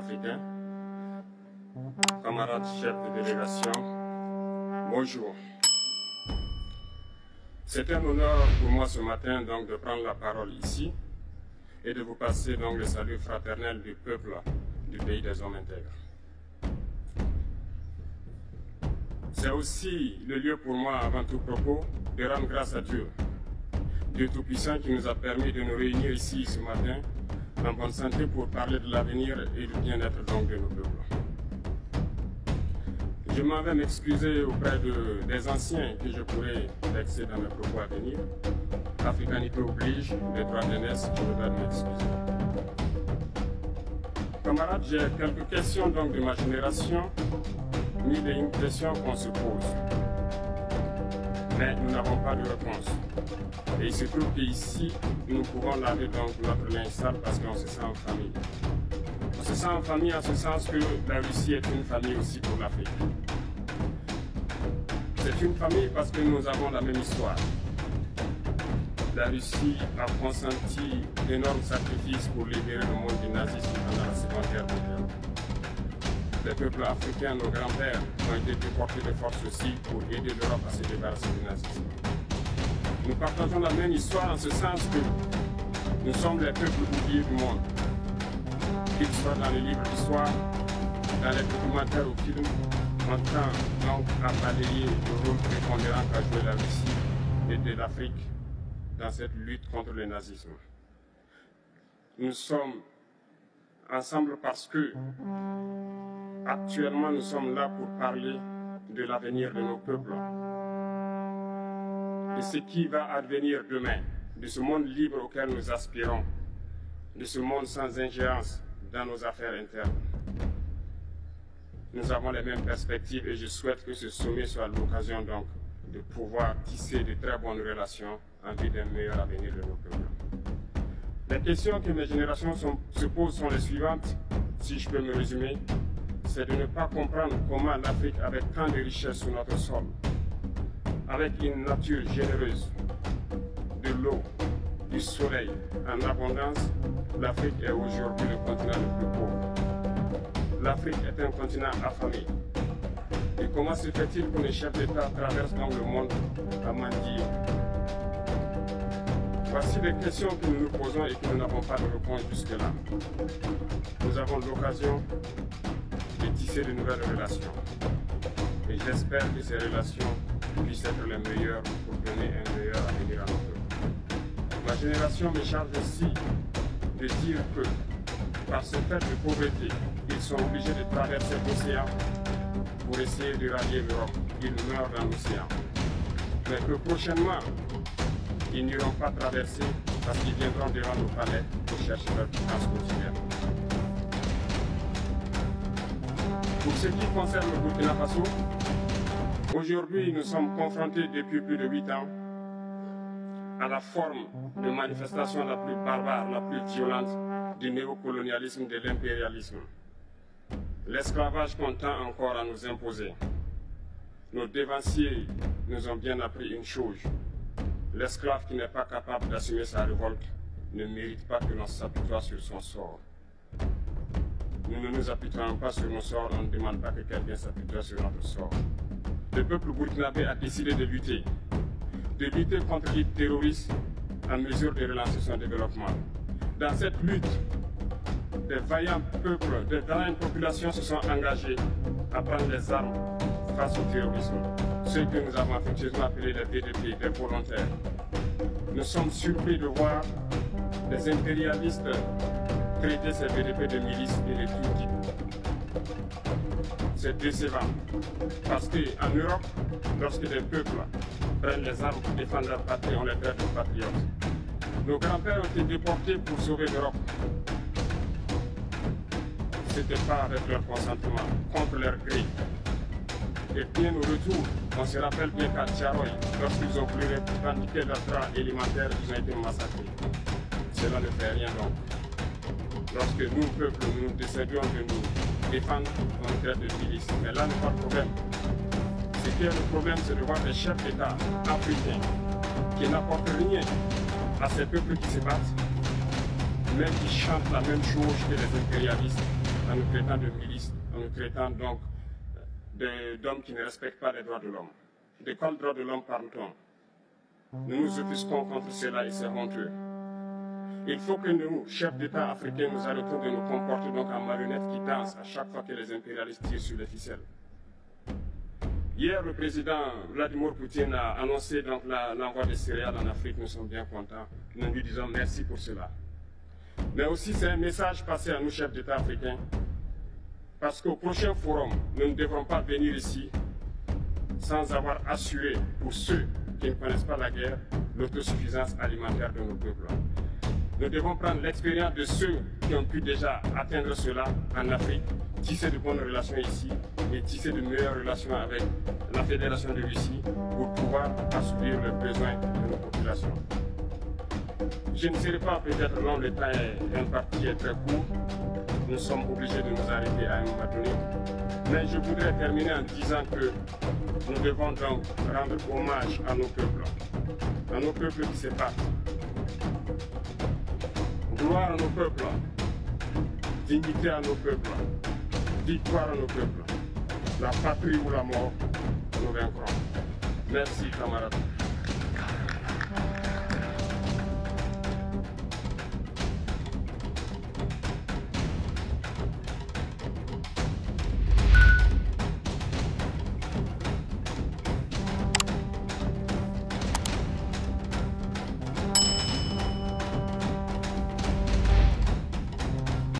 africain, camarades chefs de délégation, bonjour. C'est un honneur pour moi ce matin donc de prendre la parole ici et de vous passer donc le salut fraternel du peuple du pays des hommes intègres. C'est aussi le lieu pour moi, avant tout propos, de rendre grâce à Dieu, Dieu Tout-Puissant qui nous a permis de nous réunir ici ce matin en bonne santé pour parler de l'avenir et du bien-être donc de nos peuples. Je m'en vais m'excuser auprès des anciens que je pourrais vexer dans mes propos à venir. Africanité oblige, les droits de l'aînesse, je voudrais m'excuser. Camarades, j'ai quelques questions donc de ma génération, ni des questions qu'on se pose. Mais nous n'avons pas de réponse. Et il se trouve qu'ici, nous pouvons laver donc notre linge sale parce qu'on se sent en famille. On se sent en famille en ce sens que la Russie est une famille aussi pour l'Afrique. C'est une famille parce que nous avons la même histoire. La Russie a consenti d'énormes sacrifices pour libérer le monde du nazisme pendant la Seconde Guerre mondiale. Les peuples africains, nos grands-pères, ont été déportés de force aussi pour aider l'Europe à se débarrasser du nazisme. Nous partageons la même histoire en ce sens que nous sommes les peuples oubliés du monde. Qu'ils soient dans les livres d'histoire, dans les documentaires ou films, on tend donc à balayer le rôle prépondérant qu'a joué la Russie et de l'Afrique dans cette lutte contre le nazisme. Nous sommes ensemble parce que actuellement nous sommes là pour parler de l'avenir de nos peuples, de ce qui va advenir demain, de ce monde libre auquel nous aspirons, de ce monde sans ingérence dans nos affaires internes. Nous avons les mêmes perspectives et je souhaite que ce sommet soit l'occasion donc de pouvoir tisser de très bonnes relations en vue d'un meilleur avenir de nos peuples. Les questions que mes générations se posent sont les suivantes, si je peux me résumer, c'est de ne pas comprendre comment l'Afrique, avec tant de richesses sur notre sol, avec une nature généreuse, de l'eau, du soleil en abondance, l'Afrique est aujourd'hui le continent le plus pauvre. L'Afrique est un continent affamé. Et comment se fait-il que les chefs d'État traversent donc le monde à mendier? Voici les questions que nous nous posons et que nous n'avons pas de réponse jusque-là. Nous avons l'occasion de tisser de nouvelles relations. Et j'espère que ces relations puissent être les meilleures pour donner un meilleur avenir à nos peuples. Ma génération me charge aussi de dire que, par ce fait de pauvreté, ils sont obligés de traverser l'océan pour essayer de rallier l'Europe. Ils meurent dans l'océan. Mais que prochainement, ils n'iront pas traverser parce qu'ils viendront devant nos palais pour chercher leur puissance quotidienne. Pour ce qui concerne le Burkina Faso, aujourd'hui nous sommes confrontés depuis plus de 8 ans à la forme de manifestation la plus barbare, la plus violente du néocolonialisme, de l'impérialisme. L'esclavage qu'on tend encore à nous imposer. Nos dévanciers nous ont bien appris une chose. L'esclave qui n'est pas capable d'assumer sa révolte ne mérite pas que l'on s'apitoie sur son sort. Nous ne nous apitoyons pas sur nos sorts, on ne demande pas que quelqu'un s'apitoie sur notre sort. Le peuple burkinabé a décidé de lutter contre les terroristes en mesure de relancer son développement. Dans cette lutte, des vaillants peuples, des vaillantes populations se sont engagés à prendre les armes face au terrorisme. Ceux que nous avons affectueusement appelés les VDP, des volontaires. Nous sommes surpris de voir les impérialistes traiter ces VDP de milices et de tout type. C'est décevant. Parce qu'en Europe, lorsque des peuples prennent les armes pour défendre leur patrie, on les traite de patriotes. Nos grands-pères ont été déportés pour sauver l'Europe. Ce n'était pas avec leur consentement, contre leur gré. Et bien au retour, on se rappelle bien qu'à Tcharoy, lorsqu'ils ont voulu revendiquer leur droit élémentaire, ils ont été massacrés. Cela ne fait rien donc. Lorsque nous, peuple, nous décidions de nous défendre, on nous traite de milices. Mais là n'est pas le problème. Ce qui est le problème, c'est de voir des chefs d'État africains qui n'apportent rien à ces peuples qui se battent, mais qui chantent la même chose que les impérialistes, en nous traitant de milices, en nous traitant donc d'hommes qui ne respectent pas les droits de l'homme. De quels droits de l'homme parle-t-on? Nous nous offusquons contre cela et c'est honteux. Il faut que nous, chefs d'État africains, nous arrêtons de nous comporter donc en marionnettes qui dansent à chaque fois que les impérialistes tirent sur les ficelles. Hier, le président Vladimir Poutine a annoncé donc l'envoi des céréales en Afrique. Nous sommes bien contents. Nous lui disons merci pour cela. Mais aussi, c'est un message passé à nous, chefs d'État africains, parce qu'au prochain forum, nous ne devrons pas venir ici sans avoir assuré, pour ceux qui ne connaissent pas la guerre, l'autosuffisance alimentaire de nos peuples. Nous devons prendre l'expérience de ceux qui ont pu déjà atteindre cela en Afrique, tisser de bonnes relations ici et tisser de meilleures relations avec la Fédération de Russie pour pouvoir assouvir les besoins de nos populations. Je ne serai pas peut-être long, le temps est imparti est très court. Nous sommes obligés de nous arrêter à un moment donné. Mais je voudrais terminer en disant que nous devons donc rendre hommage à nos peuples qui se battent. Gloire à nos peuples, dignité à nos peuples, victoire à nos peuples. La patrie ou la mort, nous vaincrons. Merci, camarades.